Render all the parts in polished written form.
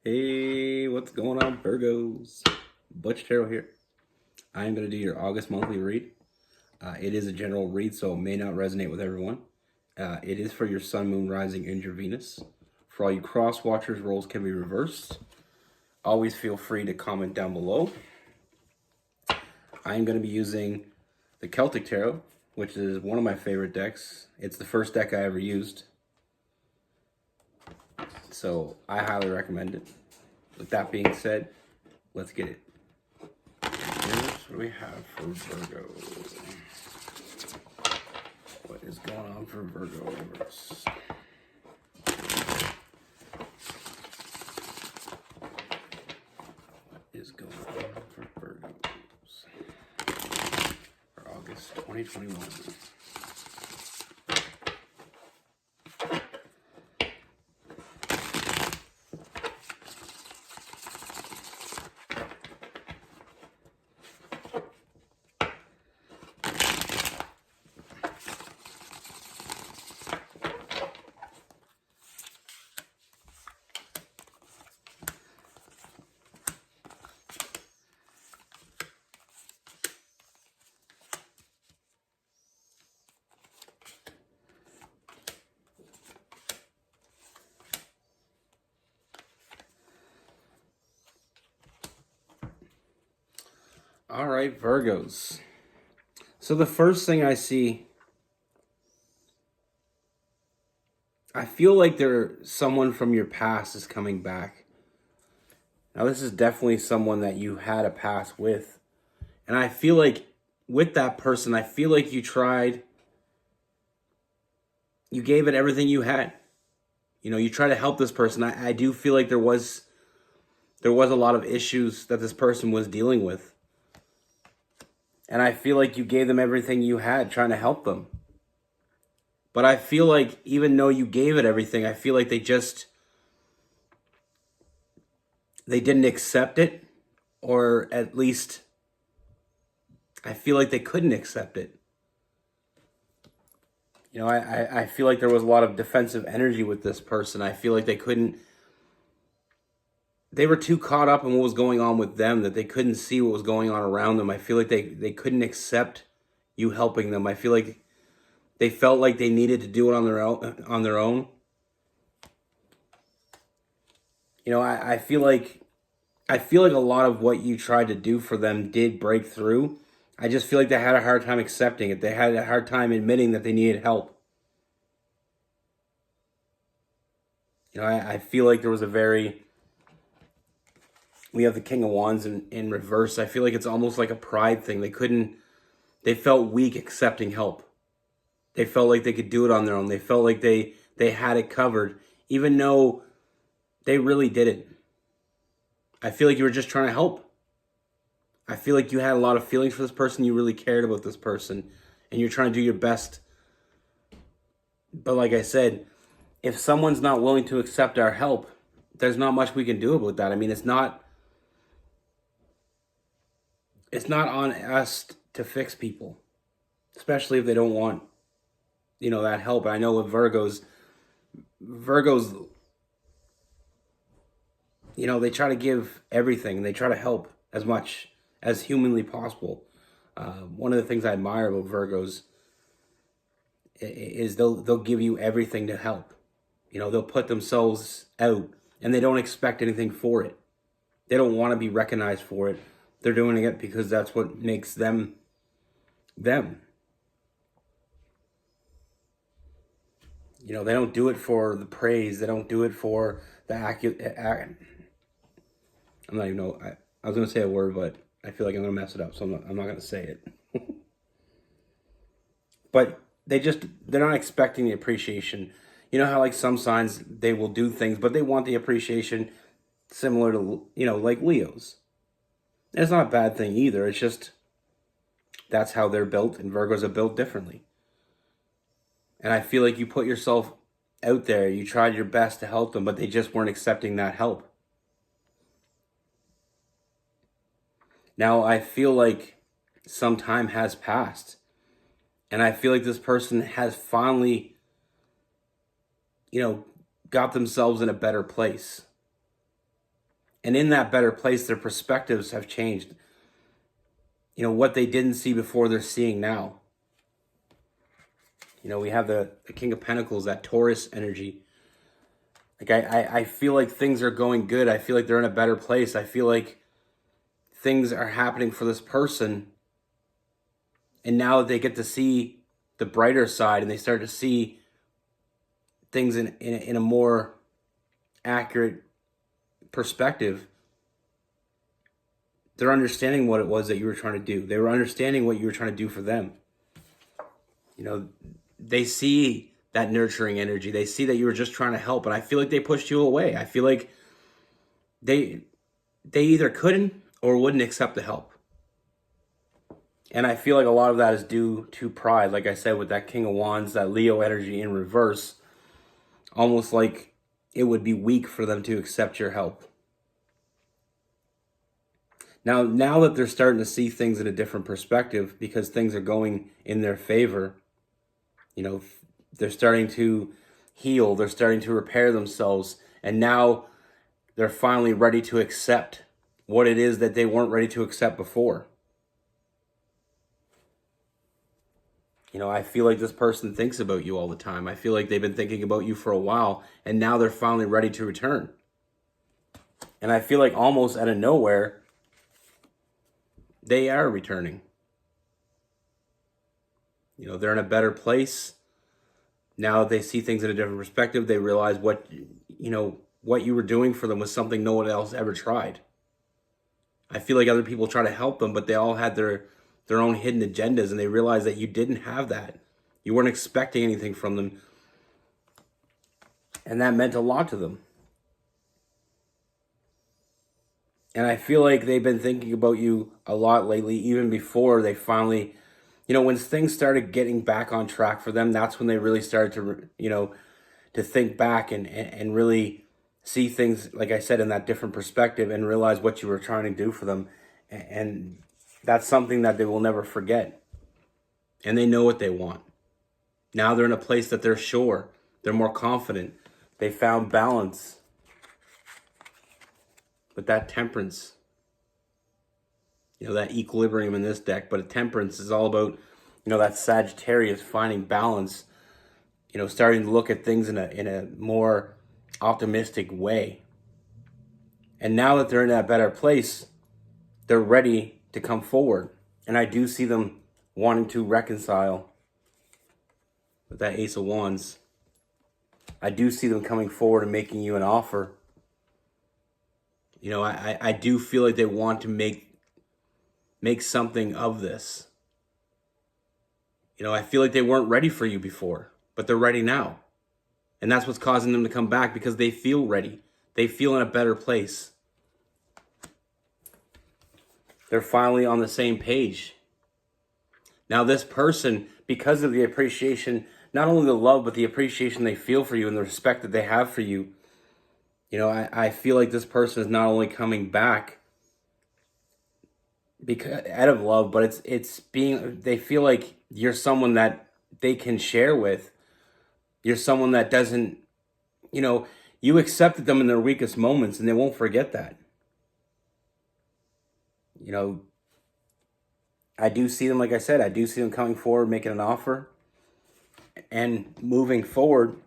Hey, what's going on, Virgos? Butch Tarot here. I'm going to do your August monthly read. It is a general read, so it may not resonate with everyone. It is for your Sun, Moon, Rising, and your Venus. For all you cross watchers, roles can be reversed. Always feel free to comment down below. I'm going to be using the Celtic Tarot, which is one of my favorite decks. It's the first deck I ever used, so I highly recommend it. With that being said, let's get it. Here's what we have for Virgo. What is going on for Virgo reverse? What is going on for Virgos for August 2021? All right, Virgos. So the first thing I see, I feel like someone from your past is coming back. Now, this is definitely someone that you had a past with. And I feel like with that person, I feel like you gave it everything you had. You try to help this person. I do feel like there was a lot of issues that this person was dealing with. And I feel like you gave them everything you had trying to help them. But I feel like even though you gave it everything, I feel like they didn't accept it, or at least I feel like they couldn't accept it. I feel like there was a lot of defensive energy with this person. I feel like they were too caught up in what was going on with them that they couldn't see what was going on around them. I feel like they couldn't accept you helping them. I feel like they felt like they needed to do it on their own. I feel like a lot of what you tried to do for them did break through. I just feel like they had a hard time accepting it. They had a hard time admitting that they needed help. I feel like there was we have the King of Wands in reverse. I feel like it's almost like a pride thing. They felt weak accepting help. They felt like they could do it on their own. They felt like they had it covered, even though they really didn't. I feel like you were just trying to help. I feel like you had a lot of feelings for this person. You really cared about this person, and you're trying to do your best. But like I said, if someone's not willing to accept our help, there's not much we can do about that. I mean, it's not on us to fix people, especially if they don't want, that help. I know with Virgos, they try to give everything and they try to help as much as humanly possible. One of the things I admire about Virgos is they'll give you everything to help. They'll put themselves out and they don't expect anything for it. They don't want to be recognized for it. They're doing it because that's what makes them them. They don't do it for the praise. They don't do it for the I'm not even know. I was going to say a word, but I feel like I'm going to mess it up, so I'm not going to say it. But they're not expecting the appreciation. You know how like some signs, they will do things, but they want the appreciation similar to, like Leos. And it's not a bad thing either. It's just that's how they're built, and Virgos are built differently. And I feel like you put yourself out there, you tried your best to help them, but they just weren't accepting that help. Now, I feel like some time has passed, and I feel like this person has finally, got themselves in a better place. And in that better place, their perspectives have changed. What they didn't see before, they're seeing now. We have the King of Pentacles, that Taurus energy. Like I feel like things are going good. I feel like they're in a better place. I feel like things are happening for this person. And now that they get to see the brighter side and they start to see things in a more accurate perspective, they're understanding what it was that you were trying to do. They were understanding what you were trying to do for them. They see that nurturing energy. They see that you were just trying to help. And I feel like they pushed you away. I feel like they either couldn't or wouldn't accept the help. And I feel like a lot of that is due to pride. Like I said, with that King of Wands, that Leo energy in reverse, almost like it would be weak for them to accept your help. Now that they're starting to see things in a different perspective because things are going in their favor, they're starting to heal, they're starting to repair themselves, and now they're finally ready to accept what it is that they weren't ready to accept before. I feel like this person thinks about you all the time. I feel like they've been thinking about you for a while, and now they're finally ready to return. And I feel like almost out of nowhere, they are returning. They're in a better place. Now they see things in a different perspective. They realize what you were doing for them was something no one else ever tried. I feel like other people try to help them, but they all had their own hidden agendas, and they realized that you didn't have that. You weren't expecting anything from them. And that meant a lot to them. And I feel like they've been thinking about you a lot lately, even before they finally, when things started getting back on track for them, that's when they really started to think back and really see things, like I said, in that different perspective and realize what you were trying to do for them. And that's something that they will never forget. And they know what they want. Now they're in a place that they're sure. They're more confident. They found balance with that temperance. That equilibrium in this deck. But a temperance is all about, that Sagittarius finding balance. Starting to look at things in a more optimistic way. And now that they're in that better place, they're ready to come forward. And I do see them wanting to reconcile with that Ace of Wands. I do see them coming forward and making you an offer. I do feel like they want to make something of this. I feel like they weren't ready for you before, but they're ready now. And that's what's causing them to come back, because they feel ready. They feel in a better place. They're finally on the same page. Now this person, because of the appreciation, not only the love, but the appreciation they feel for you and the respect that they have for you, I feel like this person is not only coming back because out of love, but they feel like you're someone that they can share with. You're someone that doesn't, you accepted them in their weakest moments, and they won't forget that. I do see them, like I said, I do see them coming forward, making an offer, and moving forward.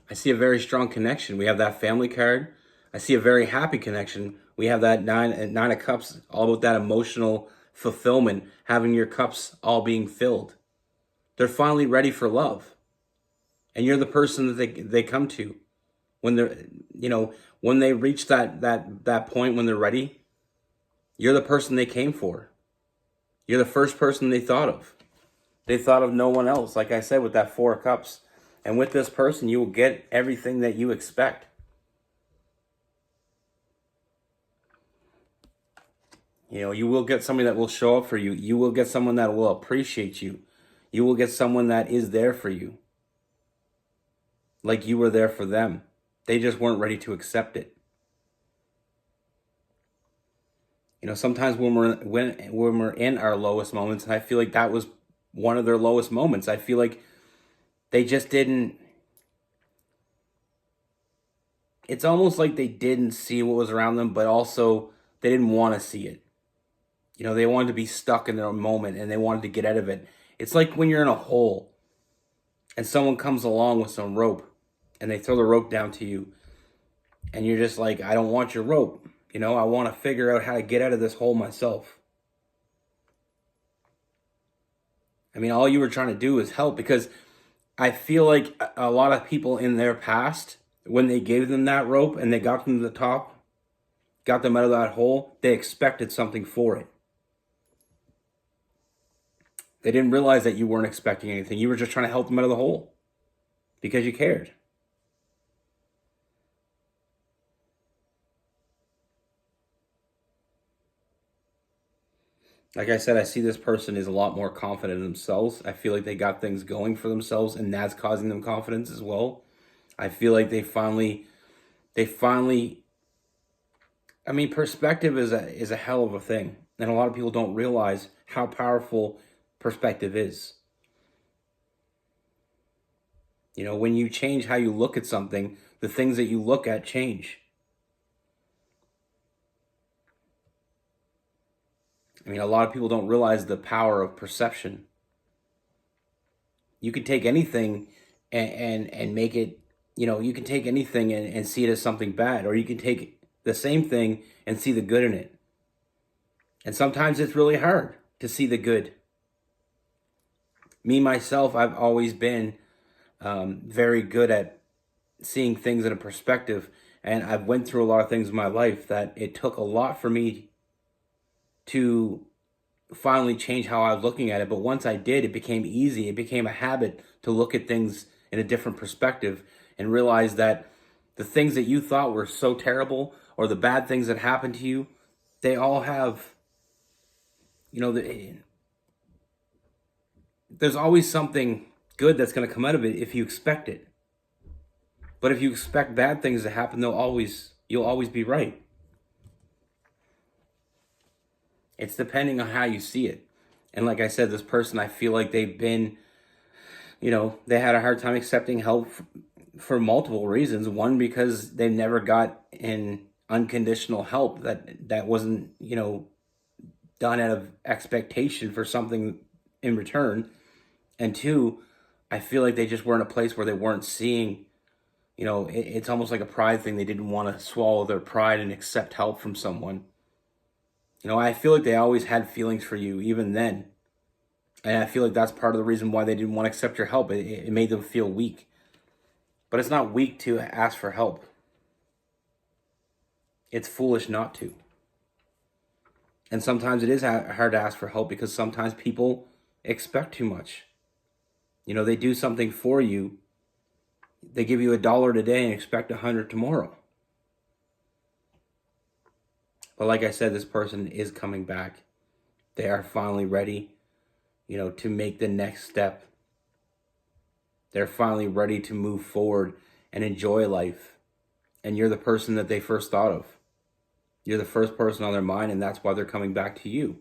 I see a very strong connection. We have that family card. I see a very happy connection. We have that nine of cups, all about that emotional fulfillment, having your cups all being filled. They're finally ready for love. And you're the person that they come to when they're, when they reach that point when they're ready. You're the person they came for. You're the first person they thought of. They thought of no one else, like I said, with that Four of Cups. And with this person, you will get everything that you expect. You will get somebody that will show up for you. You will get someone that will appreciate you. You will get someone that is there for you. Like you were there for them. They just weren't ready to accept it. Sometimes when we're in our lowest moments, and I feel like that was one of their lowest moments. I feel like they just didn't. it's almost like they didn't see what was around them, but also they didn't want to see it. You know, they wanted to be stuck in their own moment and they wanted to get out of it. It's like when you're in a hole and someone comes along with some rope and they throw the rope down to you and you're just like, I don't want your rope. You know, I want to figure out how to get out of this hole myself. I mean, all you were trying to do is help, because I feel like a lot of people in their past, when they gave them that rope and they got them to the top, got them out of that hole, they expected something for it. They didn't realize that you weren't expecting anything. You were just trying to help them out of the hole because you cared. Like I said, I see this person is a lot more confident in themselves. I feel like they got things going for themselves, and that's causing them confidence as well. I feel like they finally, I mean, perspective is a hell of a thing. And a lot of people don't realize how powerful perspective is. You know, when you change how you look at something, the things that you look at change. I mean, a lot of people don't realize the power of perception. You can take anything and make it, you know, you can take anything and see it as something bad, or you can take the same thing and see the good in it. And sometimes it's really hard to see the good. Me, myself, I've always been very good at seeing things in a perspective. And I've went through a lot of things in my life that it took a lot for me to finally change how I was looking at it. But once I did, it became easy. It became a habit to look at things in a different perspective and realize that the things that you thought were so terrible, or the bad things that happened to you, they all have, you know, there's always something good that's going to come out of it if you expect it. But if you expect bad things to happen, you'll always be right. It's depending on how you see it. And like I said, this person, I feel like they've been, you know, they had a hard time accepting help for multiple reasons. One, because they never got in unconditional help that wasn't, you know, done out of expectation for something in return. And two, I feel like they just were in a place where they weren't seeing, you know, it's almost like a pride thing. They didn't want to swallow their pride and accept help from someone. You know, I feel like they always had feelings for you, even then. And I feel like that's part of the reason why they didn't want to accept your help. It made them feel weak. But it's not weak to ask for help. It's foolish not to. And sometimes it is hard to ask for help, because sometimes people expect too much. You know, they do something for you. They give you $1 today and expect 100 tomorrow. But like I said, this person is coming back. They are finally ready, you know, to make the next step. They're finally ready to move forward and enjoy life. And you're the person that they first thought of. You're the first person on their mind, and that's why they're coming back to you.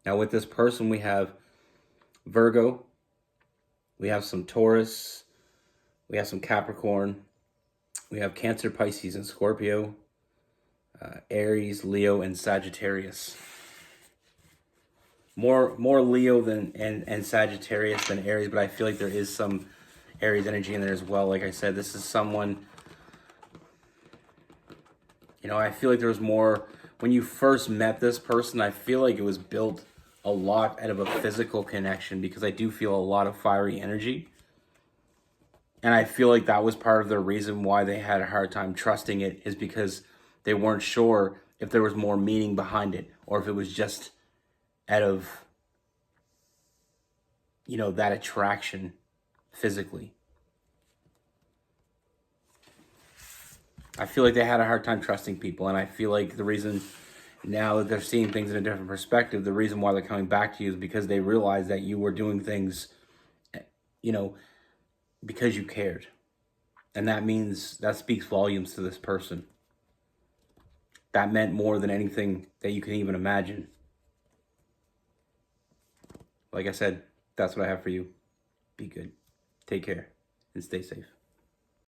Now with this person, we have Virgo, we have some Taurus, we have some Capricorn, we have Cancer, Pisces, and Scorpio, Aries, Leo, and Sagittarius. More Leo and Sagittarius than Aries, but I feel like there is some Aries energy in there as well. Like I said, this is someone, you know, I feel like there was more, when you first met this person, I feel like it was built a lot out of a physical connection, because I do feel a lot of fiery energy. And I feel like that was part of the reason why they had a hard time trusting it, is because they weren't sure if there was more meaning behind it, or if it was just out of, you know, that attraction physically. I feel like they had a hard time trusting people, and I feel like the reason now that they're seeing things in a different perspective, the reason why they're coming back to you is because they realized that you were doing things, you know, because you cared. And that speaks volumes to this person. That meant more than anything that you can even imagine. Like I said, that's what I have for you. Be good. Take care and stay safe.